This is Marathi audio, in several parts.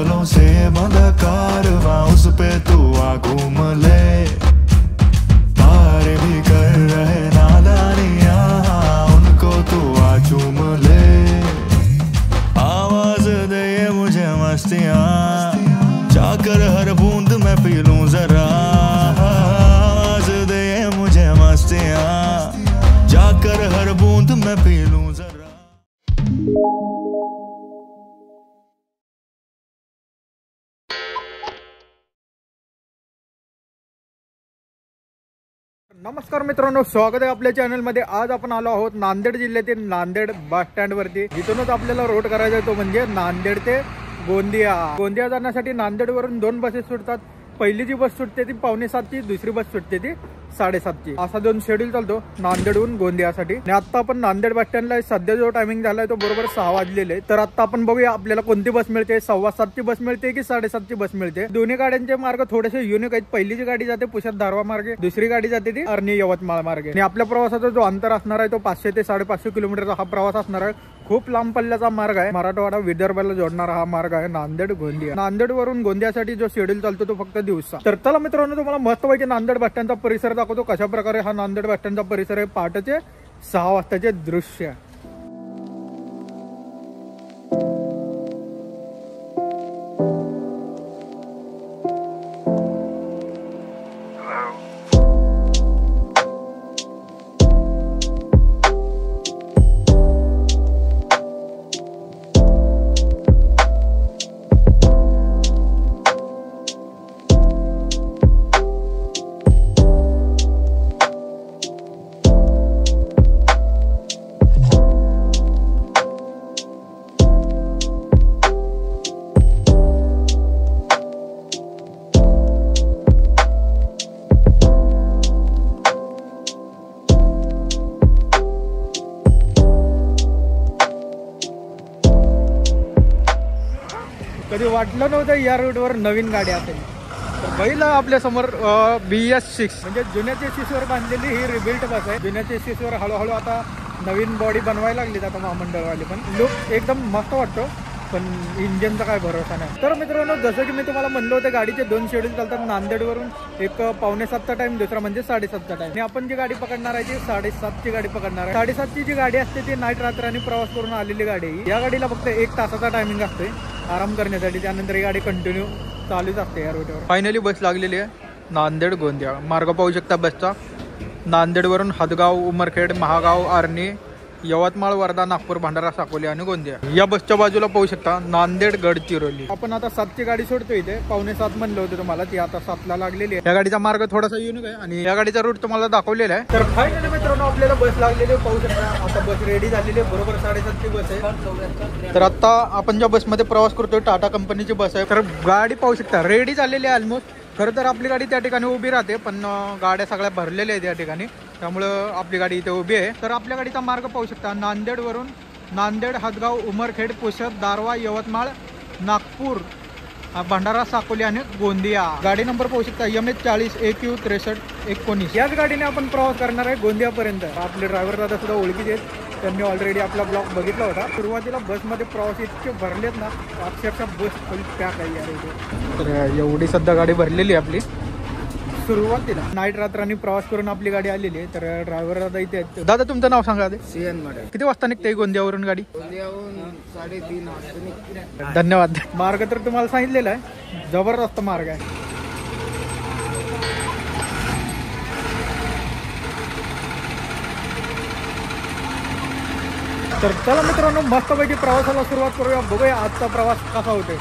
बादलों से बंधा कारवां, उस पे तू आ घूम ले। पार भी कर रहे नादानियां, उनको तू आ चूम ले। आवाज दे मुझे मस्तियां, जाकर हर बूंद मैं पी लूं जरा। आवाज दे मुझे मस्तियां, जाकर हर बूंद मैं पी लूं जरा। नमस्कार मित्रांनो, स्वागत आहे आपल्या चॅनलमध्ये। आज आपण आलो आहोत नांदेड जिल्ह्यातील नांदेड बस स्टँड वरती, जिथूनच आपल्याला रोड करायचा आहे तो म्हणजे नांदेड ते गोंदिया। गोंदिया जाण्यासाठी नांदेड वरून 2 बसेस सुटतात। पहिली जी बस सुटते ती 5:45ची, दुसरी बस सुटते ती 7:30ची। असा 2 शेड्यूल चालतो नांदेडहून गोंदियासाठी। आणि आता आपण नांदेड बस स्टँडला सध्या जो टायमिंग झालाय तो बरोबर 6 वाजलेले। तर आता आपण बघूया आपल्याला कोणती बस मिळते, 7:15ची बस मिळते की 7:30ची बस मिळते। दोन्ही गाड्यांचे मार्ग थोडेसे युनिक आहेत। पहिली जी गाडी जाते पुसद धारवा मार्गे, दुसरी गाडी जाते ती अरणी यवतमाळ मार्गे। आणि आपल्या प्रवासाचा जो अंतर असणार आहे तो 500 ते 550 किलोमीटरचा हा प्रवास असणार आहे। खूप लांब पल्ल्याचा मार्ग आहे। मराठवाडा विदर्भाला जोडणारा हा मार्ग आहे नांदेड गोंदिया। नांदेड वरून गोंदियासाठी जो शेड्यूल चालतो तो फक्त दिवसा। तर चला मित्रांनो, तुम्हाला मस्तपैकी नांदेड बस स्टँडचा परिसर दाखवतो। कशा प्रकारे हा नांदेड बस स्टँडचा परिसर आहे। पहाटेचे 6 वाजताचे दृश्य। कधी वाटलं नव्हतं या रूटवर नवीन गाडी असेल। तर पहिला आपल्या समोर BS6 म्हणजे जुन्या चेसिसवर बांधलेली ही रिबिल्ट बस आहे। जुन्या चेसिसवर हळूहळू आता नवीन बॉडी बनवायला लागली आता महामंडळवाली, पण लुक एकदम मस्त वाटतो, पण इंजिनचा काय भरोसा नाही। तर मित्रांनो, जसं की मी तुम्हाला म्हणलं होतं गाडीचे 2 शेड्यूल चालतात नांदेडवरून। एक 6:45चा टाइम, दुसरा म्हणजे 7:30चा टाइम। आणि आपण जी गाडी पकडणार आहे ती 7:30ची गाडी पकडणार आहे। 7:30ची जी गाडी असते ती नाईट रात्राने प्रवास करून आलेली गाडी आहे। या गाडीला फक्त 1 तासाचा टायमिंग असते आराम करण्यासाठी, त्यानंतर ही गाडी कंटिन्यू चालूच असते या रूटवर। फायनली बस लागलेली आहे नांदेड गोंदिया। मार्ग पाहू शकता बसचा। नांदेडवरून हदगाव, उमरखेड, महागाव, आर्णी, यवतमाळ, वर्धा, नागपूर, भंडारा, साकोली आणि गोंदिया। या बसच्या बाजूला पाहू शकता नांदेड गडचिरोली। आपण आता 7ची गाडी सोडतो इथे। 6:45 म्हणलं होतं तुम्हाला, ती आता 7ला लागलेली आहे। या गाडीचा मार्ग थोडासा युनिक आहे आणि या गाडीचा रूट तुम्हाला दाखवलेला आहे। तर फायनली मित्रांनो, आपल्याला बस लागलेली पाहू शकता। आता बस रेडी झालेली आहे, बरोबर 7:30ची बस आहे। तर आता आपण ज्या बसमध्ये प्रवास करतोय टाटा कंपनीची बस आहे। तर गाडी पाहू शकता रेडी झालेली आहे ऑलमोस्ट। खरं तर आपली गाडी त्या ठिकाणी उभी राहते, पण गाड्या सगळ्या भरलेल्या आहेत या ठिकाणी, त्यामुळं आपली गाडी इथे उभी आहे। तर आपल्या गाडीचा मार्ग पाहू शकता नांदेडवरून नांदेड, हदगाव, उमरखेड, पुसद, दारवा, यवतमाळ, नागपूर, भंडारा, साकोली आणि गोंदिया। गाडी नंबर पाहू शकता MH40 AQ 6319। याच गाडीने आपण प्रवास करणार आहे गोंदियापर्यंत। आपले ड्रायव्हर दादा सुद्धा ओळखीचे आहेत, त्यांनी ऑलरेडी आपला ब्लॉग बघितला होता। सुरुवातीला बसमध्ये प्रवास इतके भरलेत ना, अक्षरशः बस फुल पॅक आहे यार इथे। तर एवढी सध्या गाडी भरलेली आहे आपली। सुरुवातीला नाईट रात्रांनी प्रवास करून आपली गाडी आलेली आहे। तर ड्रायव्हर दादा इथे आहेत। दादा तुमचं नाव सांगा। CN model. किती वाजता निघते गोंदियावरून गाडी? गोंदियाहून 3:30 वाजता निघते। धन्यवाद। मार्ग तर तुम्हाला सांगितलेला आहे, जबरदस्त मार्ग आहे। तर चला मित्रांनो, मस्तपैकी प्रवासाला सुरुवात करूया। बघूया आजचा प्रवास कसा होतोय।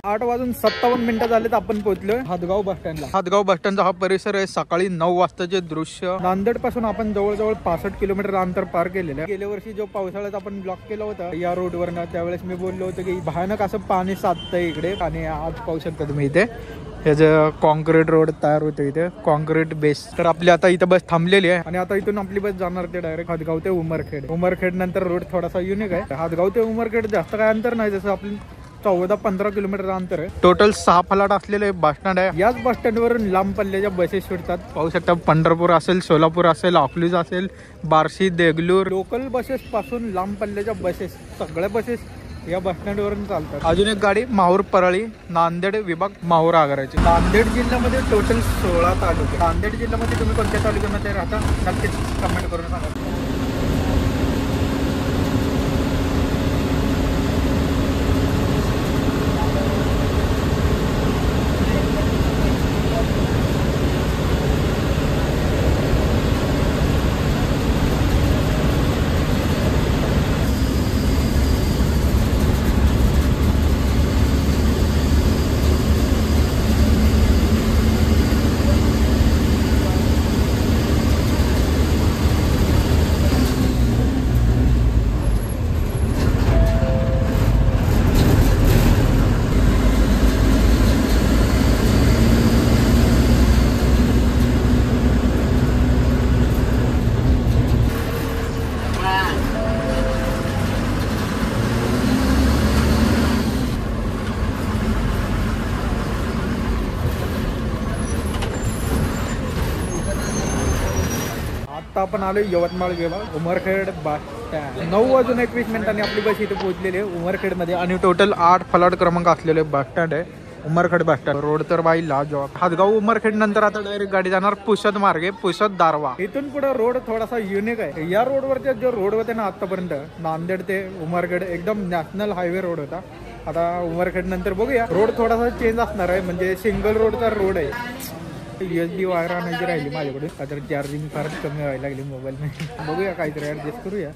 8:57 झालेत आपण पोहोचलोय हातगाव बस स्टँडला. हातगाव बस स्टँडचा हा परिसर आहे. सकाळी 9 वाजताचे दृश्य. नांदेड पासून आपण जवळजवळ 65 किलोमीटर अंतर पार केलेलं आहे. गेल्या वर्षी जो पावसाळ्यात आपण ब्लॉक केला होता या रोडवरनं, त्यावेळेस मी बोललो होतो की भयानक असं पाणी साचतंय इकडे. आणि आज पाहू शकता तुम्ही इथे ह्याचं कॉन्क्रीट रोड तयार होतं इथे, कॉन्क्रीट बेस. तर आपली आता इथं बस थांबलेली आहे आणि आता इथून आपली बस जाणार ते डायरेक्ट हातगाव ते उमरखेड. उमरखेड नंतर रोड थोडासा युनिक आहे. हातगाव ते उमरखेड जास्त काय अंतर नाही, जसं आपलं 14-15 किलोमीटर अंतर आहे. टोटल 6 फलाट असलेले बस स्टँड आहे. याच बस स्टँडवरून लांब पल्ल्याच्या बसेस सुटतात. पाहू शकता पंढरपूर असेल, सोलापूर असेल, अकलूज असेल, बार्शी, देगलूर. लोकल बसेस पासून लांब पल्ल्याच्या बसेस सगळ्या बसेस या बस स्टँडवरून चालतात. अजून एक गाडी माहूर परळी नांदेड विभाग माहूर आगाराची. नांदेड जिल्ह्यामध्ये टोटल 16 तालुके. नांदेड जिल्ह्यामध्ये तुम्ही कोणत्या तालुक्यामध्ये राहता नक्कीच कमेंट करून सांगा. आता आपण आलो यवतमाळ विभाग उमरखेड बस स्टँड. 9:21 आपली बस इथे पोहोचलेली आहे उमरखेडमध्ये. आणि टोटल 8 फलाट क्रमांक असलेले बस स्टँड आहे उमरखेड बस स्टँड. रोड तर बाई लाजवाब. हातगाव उमरखेड नंतर आता डायरेक्ट गाडी जाणार पुसद मार्गे, पुसद दारवा. इथून पुढे रोड थोडासा युनिक आहे. या रोडवरचे जो रोड होते ना आतापर्यंत नांदेड ते उमरखेड एकदम नॅशनल हायवे रोड होता. आता उमरखेड नंतर बघूया रोड थोडासा चेंज असणार आहे. म्हणजे सिंगल रोडचा रोड आहे. USB वायर आणायची राहिली माझ्याकडे, का तर चार्जिंग फार कमी व्हायला लागली मोबाईल मध्ये. बघूया काहीतरी ऍडजस्ट करूया.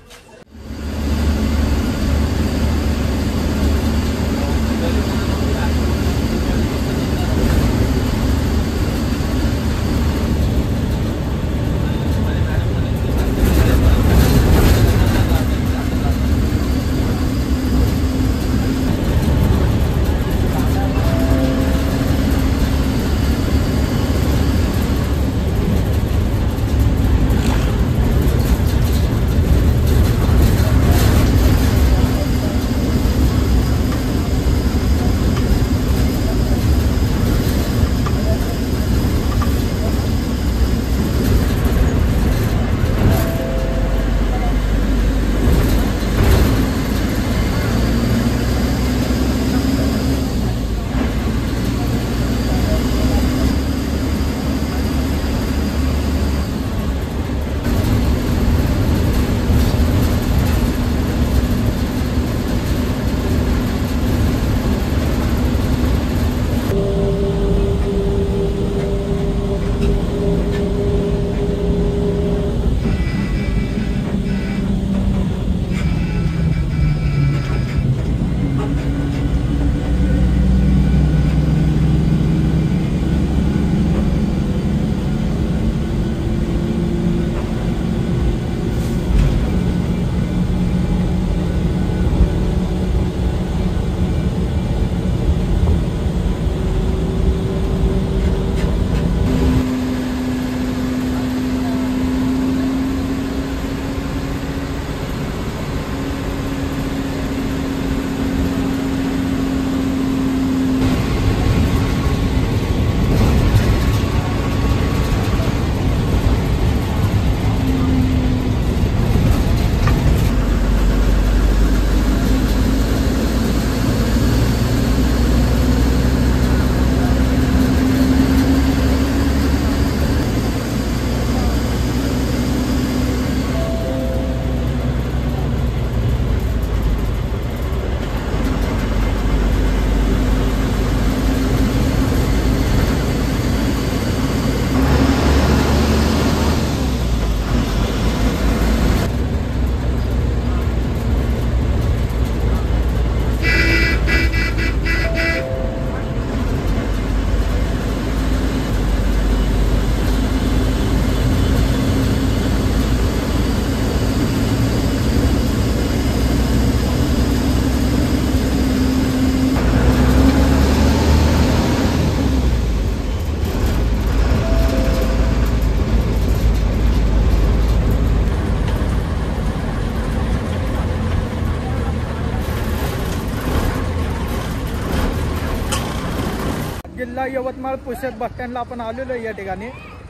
वाजला यवतमाळ पुसद बस स्टँडला आपण आलेलो आहे या ठिकाणी.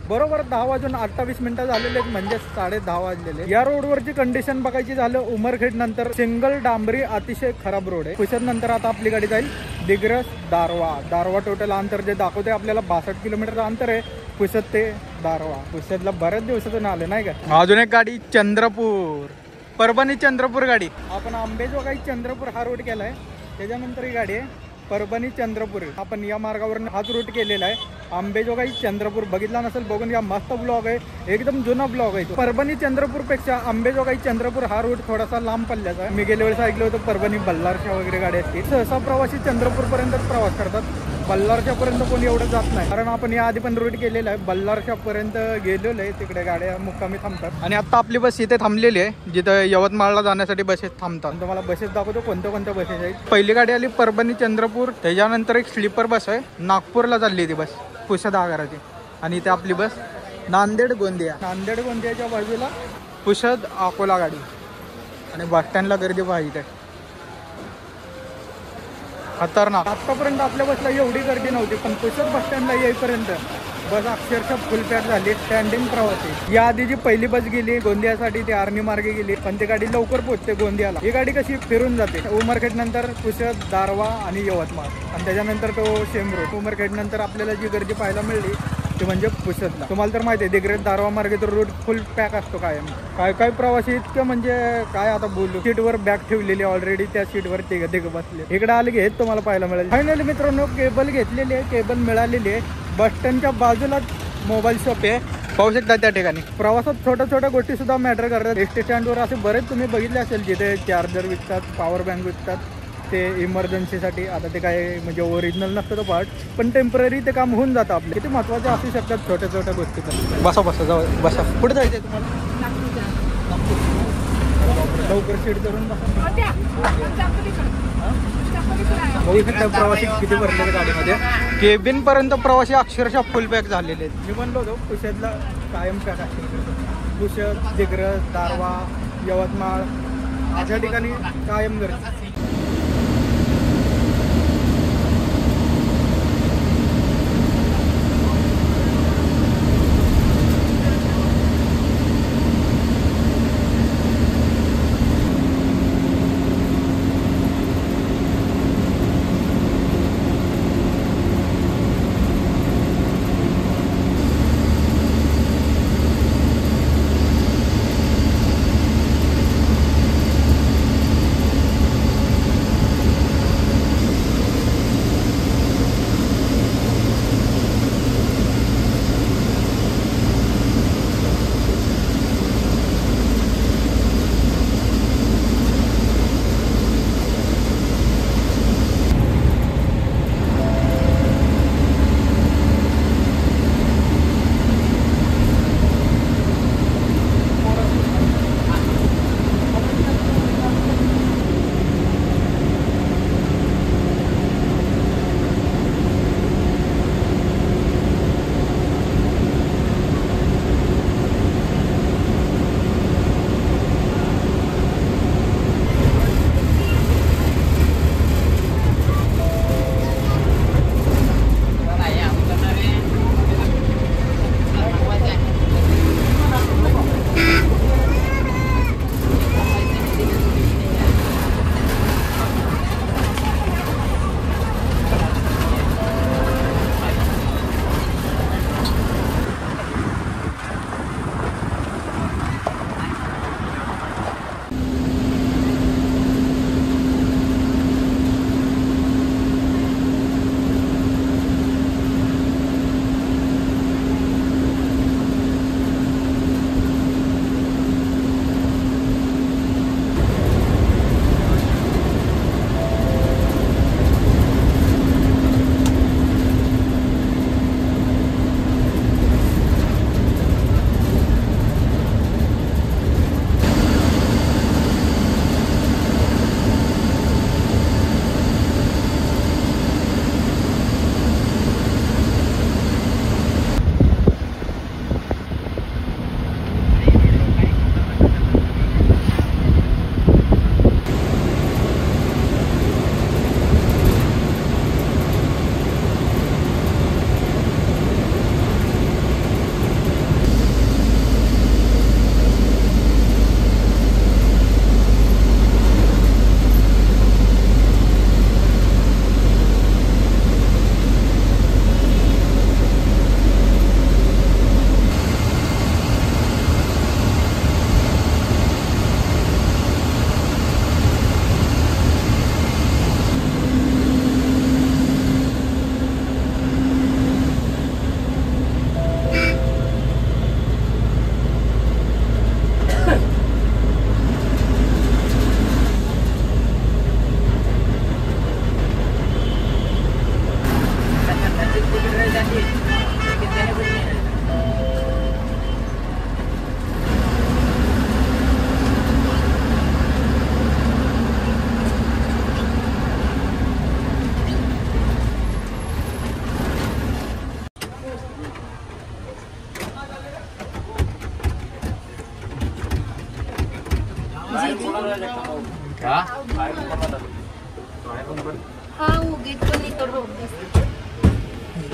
बरोबर 10:28 झालेले आहेत, म्हणजे 10:30 वाजलेले. या रोडवरची कंडिशन बघायची झालं उमरखेड नंतर सिंगल डांबरी अतिशय खराब रोड आहे. पुसद नंतर आता आपली गाडी जाईल दिग्रस दारवा टोटल अंतर जे दाखवते आपल्याला 62 किलोमीटरचं अंतर आहे पुसद ते दारवा. पुसदला बऱ्याच दिवसातून आले नाही का. अजून एक गाडी चंद्रपूर, परभणी चंद्रपूर गाडी. आपण आंबेजोगाई चंद्रपूर हा रूट केलाय. त्याच्यानंतर ही गाडी आहे परभणी चंद्रपूर. आपण या मार्गावरून हाच रूट केलेला आहे. आंबेजोगाई चंद्रपूर बघितला नसेल बघून या, मस्त ब्लॉग आहे, एकदम जुना ब्लॉग आहे. परभणी चंद्रपूर पेक्षा आंबेजोगाई चंद्रपूर हा रूट थोडासा लांब पल्ल्याचा आहे. मी गेल्या वेळेस ऐकलं होतं परभणी बल्लारशा वगैरे गाडी असते. सहसा प्रवासी चंद्रपूर पर्यंत प्रवास करतात, बल्लारशा पर्यंत कोणी एवढं जात नाही. कारण आपण या आधी पण रूट केलेला आहे, बल्लारशा पर्यंत गेलेलो आहे. तिकडे गाड्या मुक्कामी थांबतात. आणि आता आपली बस इथे थांबलेली आहे जिथं यवतमाळला जाण्यासाठी बसेस थांबतात. तुम्हाला बसेस दाखवतो कोणत्या बसेस आहेत. पहिली गाडी आली परभणी चंद्रपूर, त्याच्यानंतर एक स्लीपर बस आहे नागपूरला चालली ती बस पुसद आगाराची. आणि इथे आपली बस नांदेड गोंदियाच्या बाजूला पुसद अकोला गाडी. आणि बस स्टँडला गर्दी पाहिजे खतरनाक. आतापर्यंत आपल्या बसला एवढी गर्दी नव्हती, पण पुसद बस स्टँडला येईपर्यंत बस अक्षरशः फुल पॅक झाली. स्टँडिंग प्रवासी. या आधी जी पहिली बस गेली गोंदियासाठी ती आर्मी मार्गे गेली, पण ती गाडी लवकर पोहोचते गोंदियाला. ही गाडी कशी फिरून जाते उमरखेड नंतर पुसद, दारवा आणि यवतमाळ, आणि त्याच्यानंतर तो सेम रोड. उमरखेड नंतर आपल्याला जी गर्दी पाहायला मिळली ते म्हणजे पुसदला. तुम्हाला तर माहिती आहे दिग्रस दारवा मार्गे तर रूट फुल पॅक असतो कायम. काय प्रवासी इतकं म्हणजे काय आता बोलू. सीटवर बॅग ठेवलेली ऑलरेडी, त्या सीटवर तिघ बसले. इकडे आले की हेच तुम्हाला पाहायला मिळेल. फायनली मित्रांनो केबल घेतलेली आहे, केबल मिळालेली आहे. बस स्टँडच्या बाजूलाच मोबाईल शॉप आहे, पाहू शकता. त्या ठिकाणी प्रवासात छोट्या गोष्टी सुद्धा मॅटर करतात. एस टी स्टँडवर असे बरेच तुम्ही बघितले असेल जिथे चार्जर विकतात, पॉवर बँक विकतात, ते इमर्जन्सीसाठी. आता ते काय म्हणजे ओरिजिनल नसतं तो पार्ट, पण टेम्पररी ते काम होऊन जातं आपले. किती महत्त्वाचे असू शकतात छोट्या गोष्टी. तर बसा पुढे जायचं तुम्हाला लवकर सीट करून बघू शकता प्रवासी किती भरलेले गाडीमध्ये. केबिन पर्यंत प्रवासी अक्षरशः फुल पॅक झालेले आहेत. मी म्हणलो होतो पुसदला कायम पॅक असेल. पुसद, दिग्रस, दारवा, यवतमाळ अशा ठिकाणी कायम गर्दी.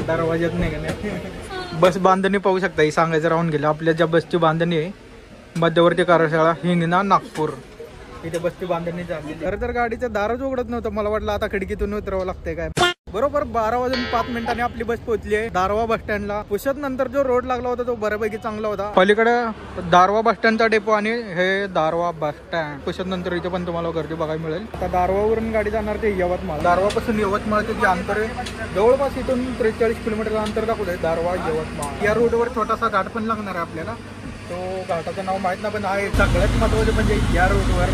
दरवाज्यात नाही का नाही. बस बांधणी पाहू शकता. ही सांगायचं राहून गेलं. आपल्या ज्या बसची बांधणी आहे मध्यवर्ती कार्यशाळा हिंगणा नागपूर, इथे बसची बांधणी झाली. खरं तर गाडीचं दारच उघडत नव्हतं. मला वाटलं आता खिडकीतून उतरावं लागतंय काय. बरोबर 12 वाजून 5 मिनिटांनी आपली बस पोहोचली आहे दारवा बस स्टँडला. पुसद नंतर जो रोड लागला होता तो बऱ्यापैकी चांगला होता. पलीकडे दारवा बस स्टँडचा डेपो आणि हे दारवा बस स्टँड. पुसद नंतर इथे पण तुम्हाला गर्दी बघायला मिळेल. आता दारवावरून गाडी जाणार ते यवतमाळ. दारवापासून यवतमाळचे जे अंतर आहे जवळपास इथून 43 किलोमीटरचं अंतर दाखवतंय दारवा यवतमाळ. या रोडवर छोटासा घाट पण लागणार आहे आपल्याला. तो घाटाचं नाव माहित नाही पण आहे. सगळ्यात महत्त्वाचं म्हणजे या रोडवर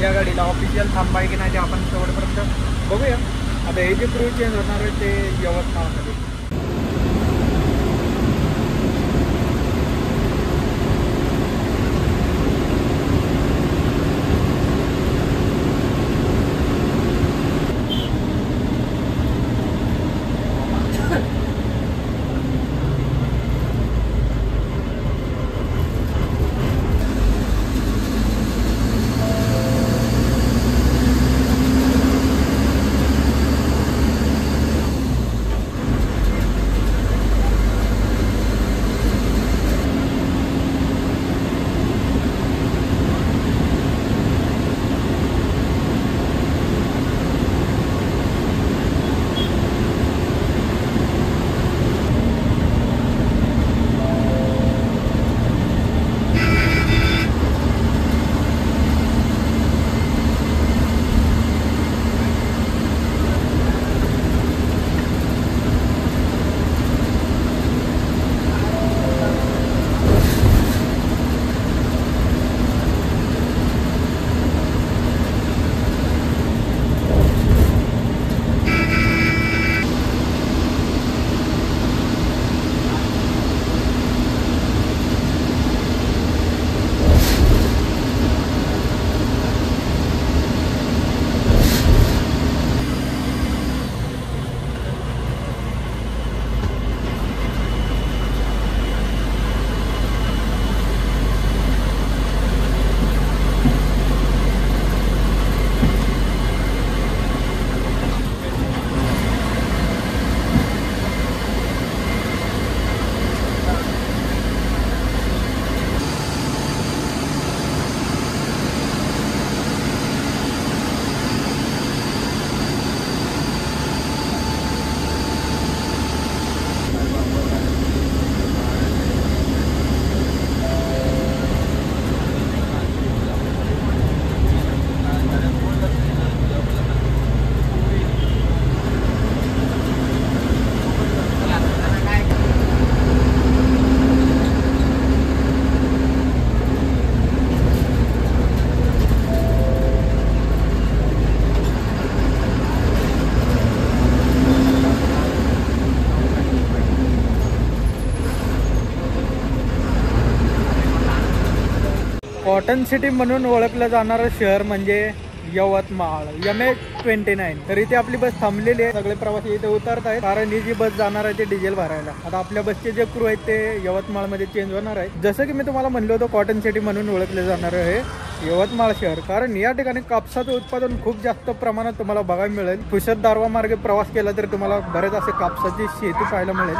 या गाडीला ऑफिशियल थांबा आहे की नाही ते आपण शेवटपर्यंत बघूया. आता हे जे क्रू चेंज होणार आहे ते यवतमाळमध्ये. कॉटन सिटी म्हणून ओळखलं जाणारं शहर म्हणजे यवतमाळ. MH29. तर इथे आपली बस थांबलेली आहे. सगळे प्रवासी इथे उतरत आहेत कारण ही जी बस जाणार आहे ते डिझेल भरायला. आता आपल्या बसचे जे क्रू आहेत ते यवतमाळमध्ये चेंज होणार आहेत. जसं की मी तुम्हाला म्हणलं होतं कॉटन सिटी म्हणून ओळखले जाणार आहे यवतमाळ शहर, कारण या ठिकाणी कापसाचं उत्पादन खूप जास्त प्रमाणात तुम्हाला बघायला मिळेल. पुसद दारवा मार्गे प्रवास केला तर तुम्हाला बरेच असे कापसाची शेती पाहायला मिळेल.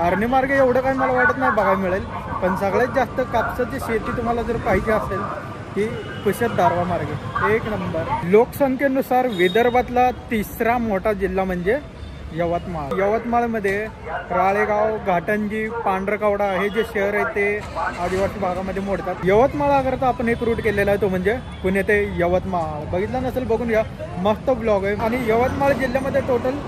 आर्णी मार्गे एवढं काही मला वाटत नाही बघायला मिळेल, पण सगळ्यात जास्त कापसाची शेती तुम्हाला जर पाहिजे असेल की पुसद दारवा मार्गे एक नंबर. लोकसंख्येनुसार विदर्भातला तिसरा मोठा जिल्हा म्हणजे यवतमाळ. यवतमाळमध्ये राळेगाव, घाटंजी, पांढरकवडा हे जे शहर आहे ते आदिवासी भागामध्ये मोडतात. यवतमाळकरता आपण एक रूट केलेला आहे तो म्हणजे पुणे ते यवतमाळ. बघितला नसेल बघून घ्या, मस्त ब्लॉग आहे. आणि यवतमाळ जिल्ह्यामध्ये टोटल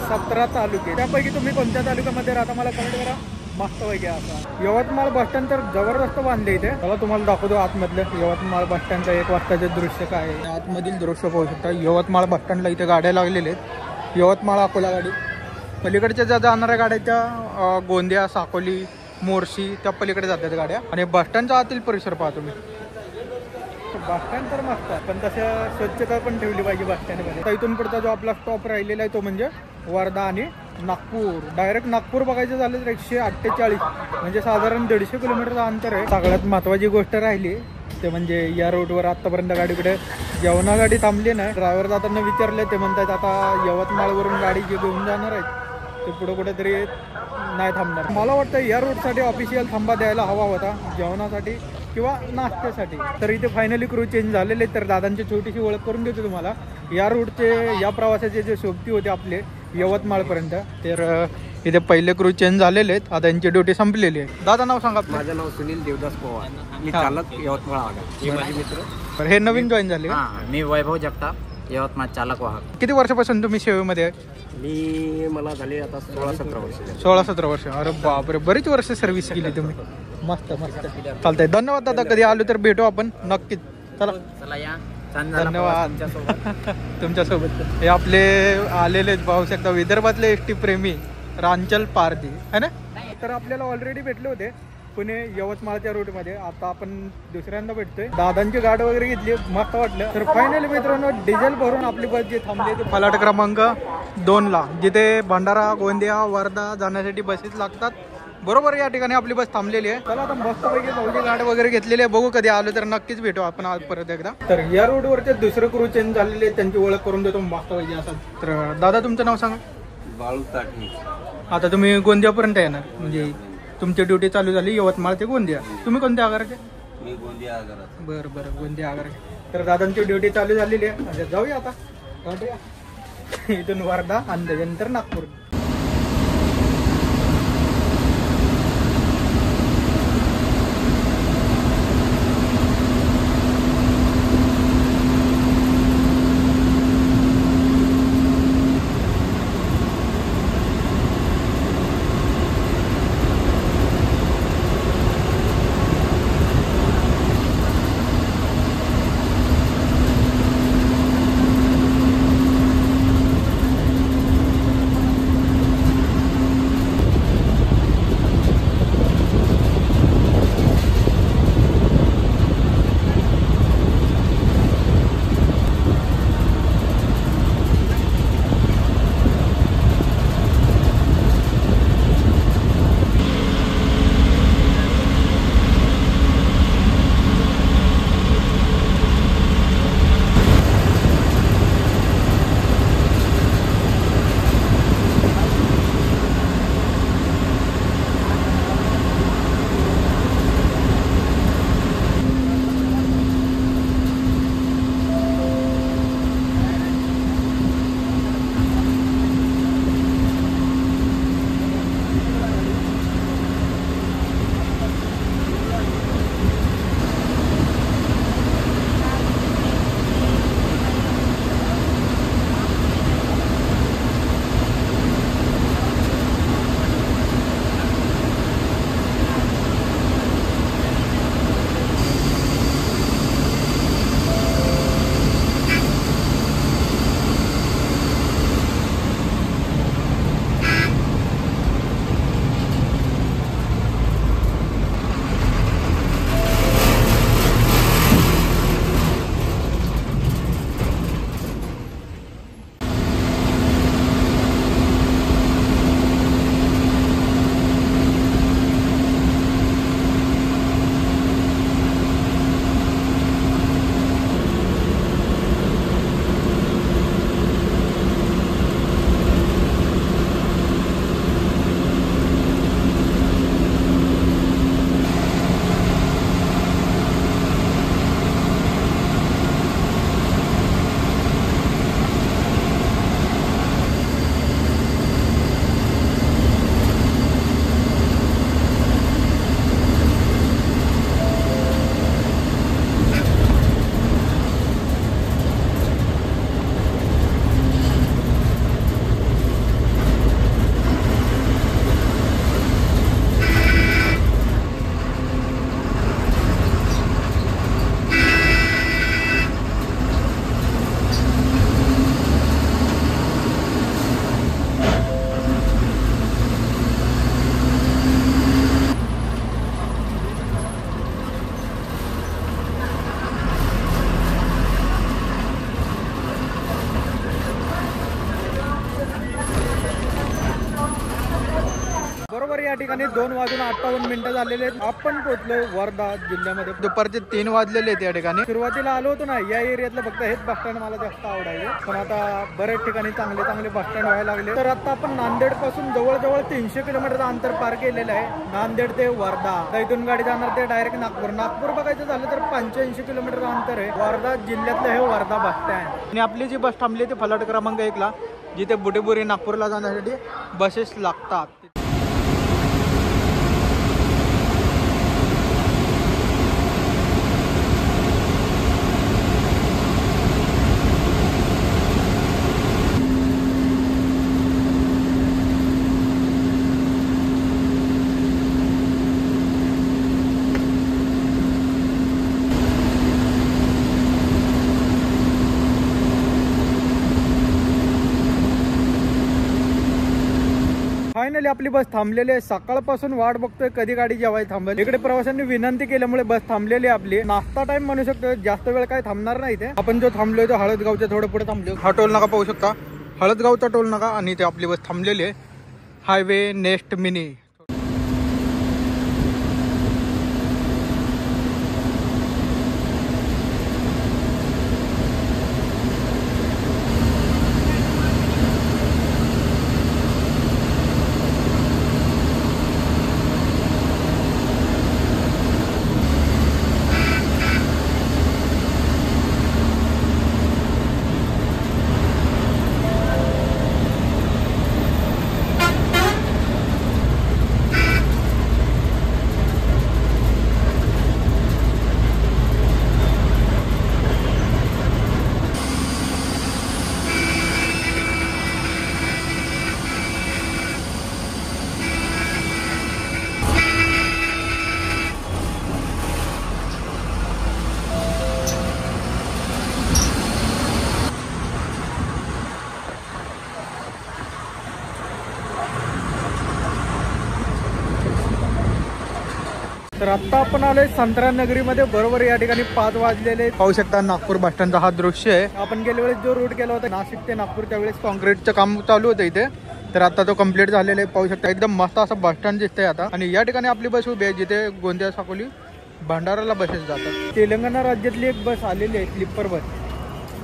17 तालुके. त्यापैकी तुम्ही कोणत्या तालुक्यामध्ये राहता मला कमेंट करा. मस्त वगैरे आता यवतमाळ बस स्टँड तर जबरदस्त बांधले इथे. मला तुम्हाला दाखवतो आतमधलं यवतमाळ बस स्टँडचं 1 वाजताचे दृश्य काय आहे. आतमधील दृश्य पाहू शकता. यवतमाळ बस स्टँडला इथे गाड्या लागलेल्या आहेत. यवतमाळ अकोला गाडी. पलीकडच्या ज्या जाणाऱ्या गाड्या त्या गोंदिया, साकोली, मोर्शी त्या पलीकडे जातात गाड्या. आणि बस स्टँडच्या आतील परिसर पाहा तुम्ही. बस स्टँड तर मस्त आहे, पण तसं स्वच्छता पण ठेवली पाहिजे बस स्टँडमध्ये. तर इथून पुढचा जो आपला स्टॉप राहिलेला आहे तो म्हणजे वर्धा आणि नागपूर. डायरेक्ट नागपूर बघायचं झालं तर 148 म्हणजे साधारण 150 किलोमीटरचं अंतर आहे. सगळ्यात महत्त्वाची गोष्ट राहिली ते म्हणजे या रूटवर आत्तापर्यंत गाडीकडे जेवणा गाडी थांबली नाही. ड्रायव्हर जाताना विचारले, ते म्हणतात आता यवतमाळवरून गाडी जे घेऊन जाणार आहेत ते पुढं कुठेतरी नाही थांबणार. मला वाटतं या रूटसाठी ऑफिशियल थांबा द्यायला हवा होता, जेवणासाठी किंवा नाश्त्यासाठी. तर इथे फायनली क्रू चेंज झालेले. तर दादांची छोटीशी ओळख करून देतो तुम्हाला. या रूटचे या प्रवासाचे जे सोबती होते आपले यवतमाळपर्यंत, तर इथे पहिले क्रू चेंज झालेले आहेत. आता यांची ड्युटी संपलेली आहे. दादा नाव सांगा. माझं नाव सुनील देवदास पवार, मी चालक यवतमाळ आगा. हे माझे मित्र. तर हे नवीन जॉईन झाले. मी वैभव जगताप, यवतमाळ चालक वाहक. किती वर्षापासून तुम्ही सेवेमध्ये आहे? मला झाले आता 16-17 वर्ष. 16-17 वर्ष. अरे बापरे, बरीच वर्ष सर्व्हिस केली तुम्ही. मस्त मस्त, चालतंय. धन्यवाद दादा. कधी आलो तर भेटू आपण नक्कीच. चला या. धन्यवाद तुमच्यासोबत. हे आपले आलेले पाहू शकता विदर्भातले एसटी प्रेमी रांचल पारधी है ना. तर आपल्याला ऑलरेडी भेटले होते पुणे यवतमाळच्या रूटमध्ये. आता आपण दुसऱ्यांदा भेटतोय. दादांची गाडी वगैरे घेतली, मस्त वाटलं. तर फायनली मित्रांनो डिझेल भरून आपली बस जी थांबली ती फलाट क्रमांक 2 ला, जिथे भंडारा, गोंदिया, वर्धा जाण्यासाठी बसेस लागतात, बरोबर या ठिकाणी आपली बस थांबलेली आहे. चला आता मस्तपैकी भाऊची गाडी वगैरे घेतलेली आहे. बघू कधी आलो तर नक्कीच भेटू आपण आज परत एकदा. तर या रोडवरचे दुसरे क्रू चेंज झालेले, त्यांची ओळख करून देतो मस्तपैकी असं. तर दादा तुमचं नाव सांगा. बाळू ताटणी. आता तुम्ही गोंदियापर्यंत येणार, म्हणजे तुमची ड्युटी चालू झाली यवतमाळ ते गोंदिया. तुम्ही कोणत्या आगाराचे? मी गोंदिया आगारात. बरं गोंदिया आगाराचे. तर दादांची ड्युटी चालू झालेली आहे. म्हणजे जाऊया आता इथून वर्धा आणि त्याच्यानंतर नागपूर. ठिकाणी 2:58 झालेले आहेत. आपण पोहोचलो वर्धा जिल्ह्यामध्ये. दुपारचे 3 वाजलेले आहेत या ठिकाणी. सुरुवातीला आलो होतो ना या एरियातलं फक्त हेच बस स्टँड मला जास्त आवडायचे, पण आता बरेच ठिकाणी चांगले चांगले बस स्टँड व्हायला लागले. तर आता आपण नांदेड पासून जवळजवळ 300 किलोमीटरचं अंतर पार केलेलं आहे. नांदेड ते वर्धा. इथून गाडी जाणार ते डायरेक्ट नागपूर बघायचं झालं तर 85 किलोमीटरचं अंतर आहे. वर्धा जिल्ह्यातलं हे वर्धा बस स्टँड. आणि आपली जी बस थांबली ती फलाट क्रमांक 1 ला, जिथे बुटेबुरी नागपूरला जाण्यासाठी बसेस लागतात. फायनली आपली बस थांबलेली आहे. सकाळपासून वाट बघतोय कधी गाडी जेव्हा थांबेल. इकडे प्रवाशांनी विनंती केल्यामुळे बस थांबलेली आपली. नाश्ता टाइम म्हणू शकतो, जास्त वेळ काय थांबणार नाही ते. आपण जो थांबलोय तो हळदगावच्या थोडं पुढे थांबलो. हा टोल नाका पाहू शकता, हळदगावचा टोल नाका. आणि ते आपली बस थांबलेली आहे. Highway next mini. तर आता आपण आलोय संत्रा नगरीमध्ये. बरोबर या ठिकाणी 5 वाजलेले. पाहू शकता नागपूर बस स्टँडचा हा दृश्य आहे. आपण गेल्या वेळेस जो रूट केला होता नाशिक ते नागपूर, त्यावेळेस कॉन्क्रीटचं काम चालू होतं इथे. तर आता तो कम्प्लीट झालेला आहे. पाहू शकता एकदम मस्त असं बस स्टँड दिसतंय आता. आणि या ठिकाणी आपली बस उभी आहे जिथे गोंदिया, साकोली, भंडाराला बसेस जातात. तेलंगणा राज्यातली एक बस आलेली आहे, स्लीपर बस.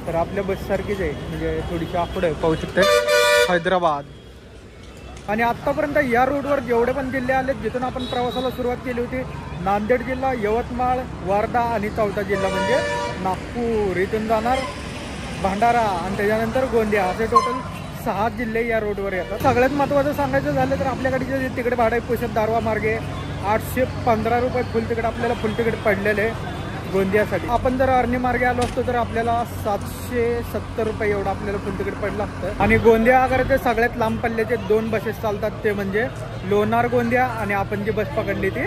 तर आपल्या बस सारखीच आहे, म्हणजे थोडीशी आखड आहे. पाहू शकते हैदराबाद. आणि आतापर्यंत या रूटवर जेवढे पण जिल्हे आले जिथून आपण प्रवासाला सुरुवात केली होती, नांदेड जिल्हा, यवतमाळ, वर्धा आणि चौथा जिल्हा म्हणजे नागपूर. इथून जाणार भंडारा आणि त्याच्यानंतर गोंदिया. असे टोटल 6 जिल्हे या रोडवर येतात. सगळ्यात महत्त्वाचं सांगायचं झालं तर आपल्याकडे जे तिकडे भाडं आहे पुसद दारवा मार्गे 815 रुपये फुल तिकीट, आपल्याला फुल तिकीट पडलेले गोंदियासाठी. आपण जर अर्नी मार्गे आलो असतो तर आपल्याला 770 रुपये एवढं आपल्याला फुल तिकीट पडलं असतं. आणि गोंदिया आगाराचे सगळ्यात लांब पल्ल्याचे 2 बसेस चालतात, ते म्हणजे लोणार गोंदिया आणि आपण जी बस पकडली ती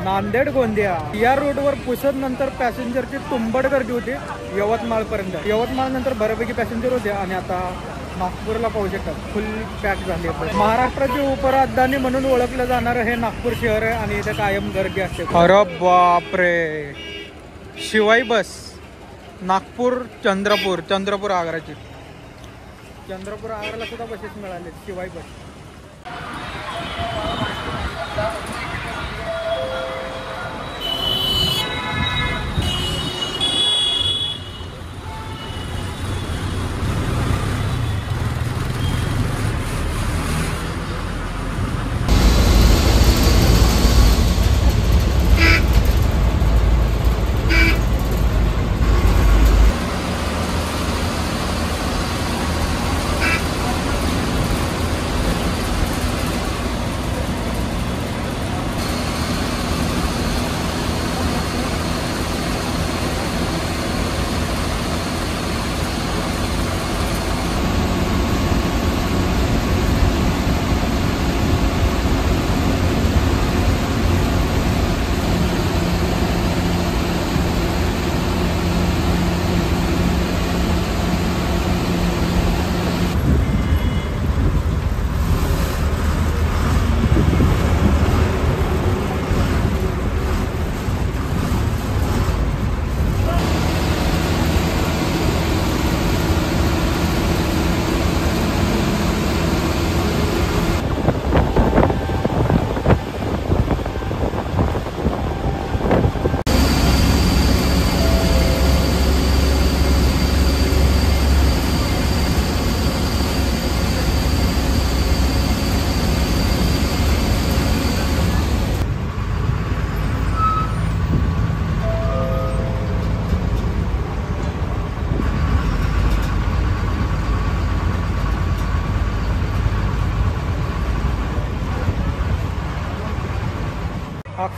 नांदेड गोंदिया. या रोडवर पुसद नंतर पॅसेंजरची तुंबड गर्दी होती यवतमाळपर्यंत. यवतमाळ नंतर बऱ्यापैकी पॅसेंजर होते. आणि आता नागपूरला पाहू शकतात फुल पॅक झाली. महाराष्ट्राची उपराजधानी म्हणून ओळखलं जाणारं हे नागपूर शहर आहे आणि इथे कायम गर्दी असते. अरे बापरे, शिवाई बस नागपूर चंद्रपूर आग्राची. चंद्रपूर आग्राला सुद्धा बसेस मिळाले शिवाई बस.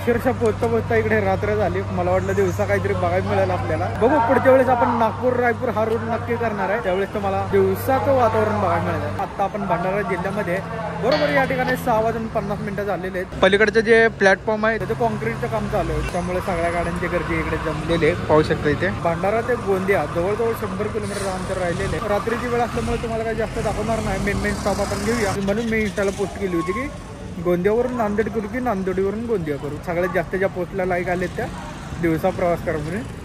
अक्षरशः पोहोचता इकडे रात्र झाली. मला वाटलं दिवसा काहीतरी बघायला मिळेल आपल्याला. बघू पुढच्या वेळेस आपण नागपूर रायपूर हा रूट नक्की करणार आहे. त्यावेळेस तुम्हाला दिवसाचं वातावरण बघायला मिळेल. आता आपण भंडारा जिल्ह्यामध्ये बरोबर या ठिकाणी 6:50 झालेले आहेत. पलीकडचं जे प्लॅटफॉर्म आहे त्याचं कॉन्क्रीटचं काम चालू आहे, त्यामुळे सगळ्या गाड्यांची गर्दी इकडे जमलेली आहे. पाहू शकता इथे भंडारा ते गोंदिया जवळजवळ 100 किलोमीटर अंतर राहिलेले. रात्रीची वेळ असल्यामुळे तुम्हाला काही जास्त दाखवणार नाही. मेन स्टॉप आपण घेऊया, म्हणून मी इंस्टाला पोस्ट केली होती की गोंदियावरून नांदेड करू की नांदेडवरून गोंदिया करू. सगळ्यात जास्त ज्या पोस्टला लाईक आले त्या दिवसा प्रवास करा म्हणून.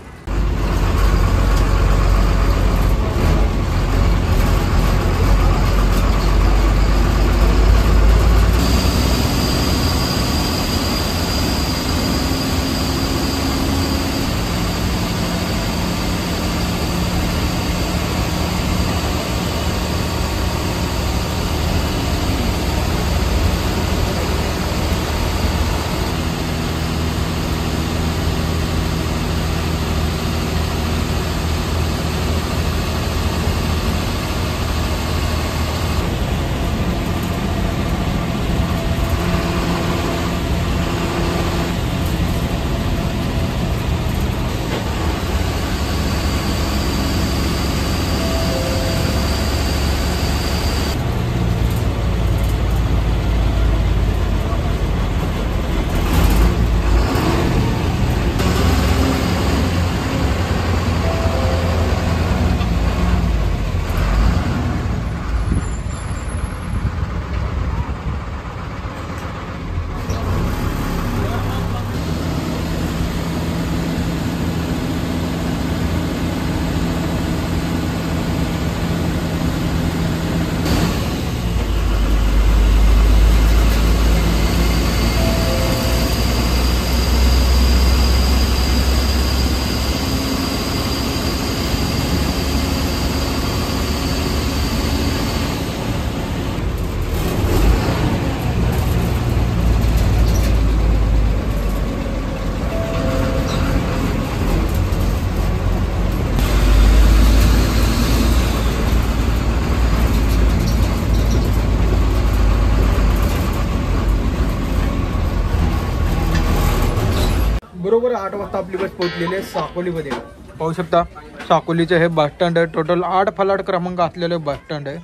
बरोबर 8 वाजता आपली बस पोहोचलेली आहे साकोलीमध्ये. पाहू शकता साकोलीचं हे बस स्टँड आहे. टोटल 8 फलाट क्रमांक असलेले बस स्टँड आहे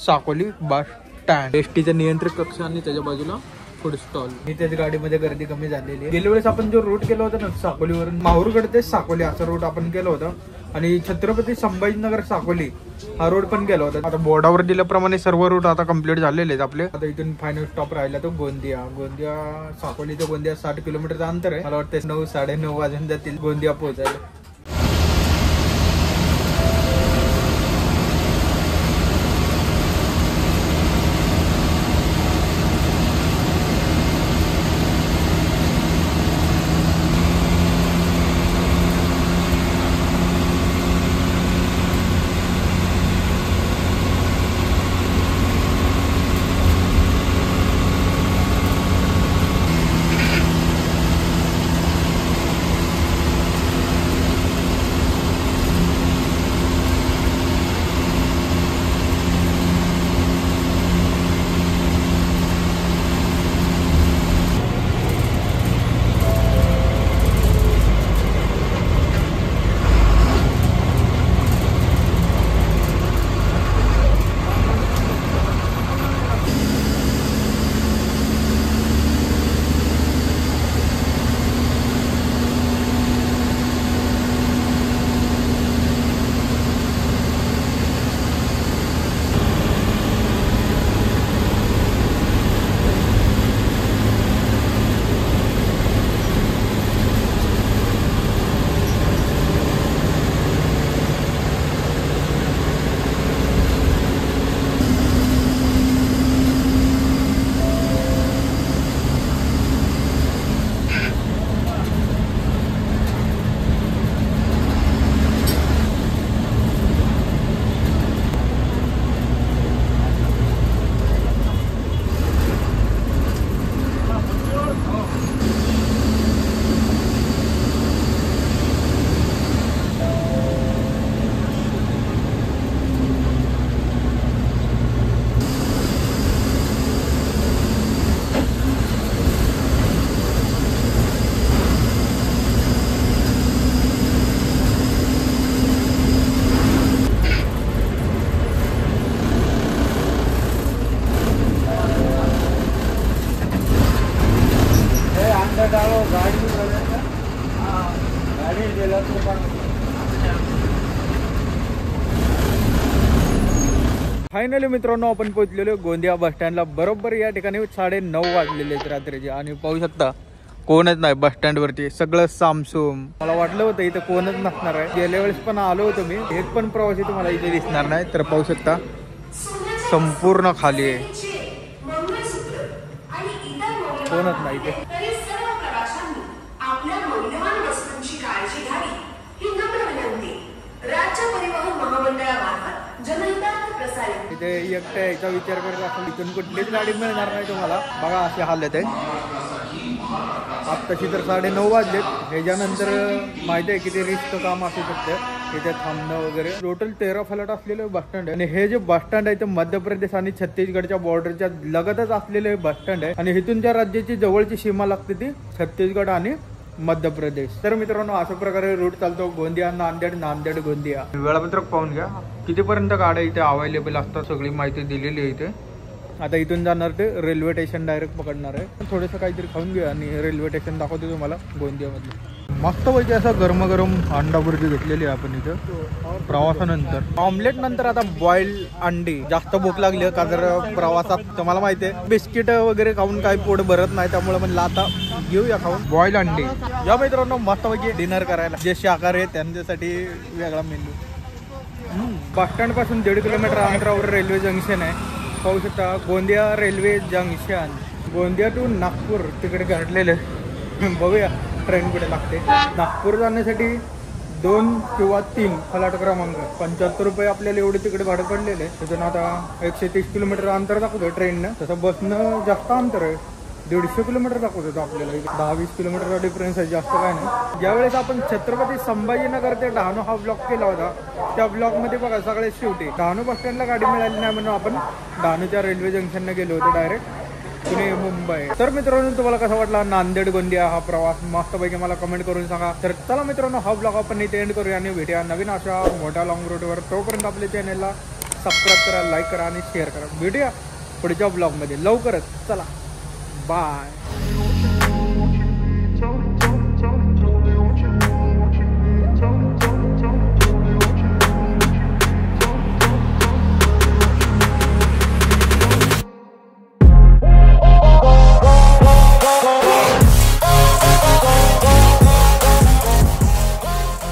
साकोली बस स्टँड. एसटीचं नियंत्रित कक्ष आणि त्याच्या बाजूला फूड स्टॉल. इथेच गाडीमध्ये गर्दी कमी झालेली आहे. गेल्या वेळेस आपण जो रूट केला होता ना साकोलीवरून माहूरगड ते साकोली असा रूट आपण केला होता आणि छत्रपती संभाजीनगर साकोली हा रोड पण गेला होता. आता बोर्डावर दिल्याप्रमाणे सर्व रूट आता कंप्लीट झालेले आहेत आपले. आता इथून फायनल स्टॉप राहिला तो गोंदिया. साकोली ते गोंदिया 60 किलोमीटरचं अंतर आहे. मला वाटतं 9 साडेनऊ वाजून जातील गोंदिया पोहोचायला. फायनली मित्रांनो आपण पोहोचलेलो गोंदिया बस स्टँडला. बरोबर या ठिकाणी 9:30 वाजलेले आहेत रात्रीचे आणि पाहू शकता कोणच नाही बस स्टँड वरती. सगळं सामसूम. मला वाटलं होतं इथं कोणच नसणार आहे. गेल्या वेळेस पण आलो होतो मी. एक पण प्रवासी तुम्हाला इथे दिसणार नाही. तर पाहू शकता संपूर्ण खाली आहे, कोणच नाही इथे. इथे एकट्या याचा विचार करत असेल इथून कुठलीच गाडी मिळणार नाही तुम्हाला. बघा असे हालत आहे. आत्ताशी तर 9:30 वाजलेत. ह्याच्यानंतर माहिती आहे किती रिस्क काम असू शकतं इथे थांबणं वगैरे. टोटल 13 फलाट असलेलं बस स्टँड आहे. आणि हे जे बस स्टँड आहे ते मध्य प्रदेश आणि छत्तीसगडच्या बॉर्डरच्या लगतच असलेलं बस स्टँड आहे. आणि इथून ज्या राज्याची जवळची सीमा लागते ती छत्तीसगड आणि मध्य प्रदेश. तर मित्रांनो अशा प्रकारे रूट चालतो गोंदिया नांदेड, नांदेड गोंदिया. वेळापत्रक पाहून घ्या कितीपर्यंत गाड्या इथे अवेलेबल असतात. सगळी माहिती दिलेली आहे इथे. आता इथून जाणार ते रेल्वे स्टेशन डायरेक्ट पकडणार आहे. थोडंसं काहीतरी खाऊन घ्या आणि रेल्वे स्टेशन दाखवतो तुम्हाला गोंदियामधलं. मस्तपैकी असं गरमागरम अंडा बुर्जी घेतलेली आहे आपण इथं प्रवासानंतर. ऑमलेट नंतर आता बॉइल्ड अंडी. जास्त भूक लागली का जर प्रवासात तुम्हाला माहिती आहे बिस्किट वगैरे खाऊन काही पोट भरत नाही. त्यामुळे म्हणलं आता घेऊया खाऊन बॉइल्ड अंडी. या मित्रांनो मस्तपैकी डिनर करायला. जे शाकाहारी आहे त्यांच्यासाठी वेगळा मेन्यू. बस स्टँड पासून 1.5 किलोमीटर अंतरावर रेल्वे जंक्शन आहे. पाहू शकता Gondia railway junction. Gondia to Nagpur तिकडे घडलेलं. बघूया ट्रेन कुठे लागते. नागपूर जाण्यासाठी 2 किंवा 3 फलाट क्रमांक. 75 रुपये आपल्याला एवढे तिकडे भाडं पडलेले. तिथून आता 130 किलोमीटर अंतर दाखवतोय ट्रेननं. तसं बसनं जास्त अंतर आहे. 150 किलोमीटर दाखवत होतो आपल्याला. 10-20 किलोमीटरचा डिफरन्स आहे, जास्त काय नाही. ज्यावेळेस आपण छत्रपती संभाजीनगर ते डहाणू हा ब्लॉक केला होता त्या ब्लॉकमध्ये बघा सगळे शेवटी डहाणू बस स्टँडला गाडी मिळाली नाही म्हणून आपण डहाणूच्या रेल्वे जंक्शनला गेलो होतो डायरेक्ट पुणे मुंबई. तर मित्रांनो तुम्हाला कसा वाटला नांदेड गोंदिया हा प्रवास. मस्तपैकी मला कमेंट करून सांगा. तर चला मित्रांनो हा ब्लॉग आपण इथे एंड करूया आणि भेटूया नवीन अशा मोठ्या लॉंग रूटवर. तोपर्यंत आपल्या चॅनलला सबस्क्राईब करा, लाईक करा आणि शेअर करा. भेटूया पुढच्या ब्लॉगमध्ये लवकरच. चला बाय.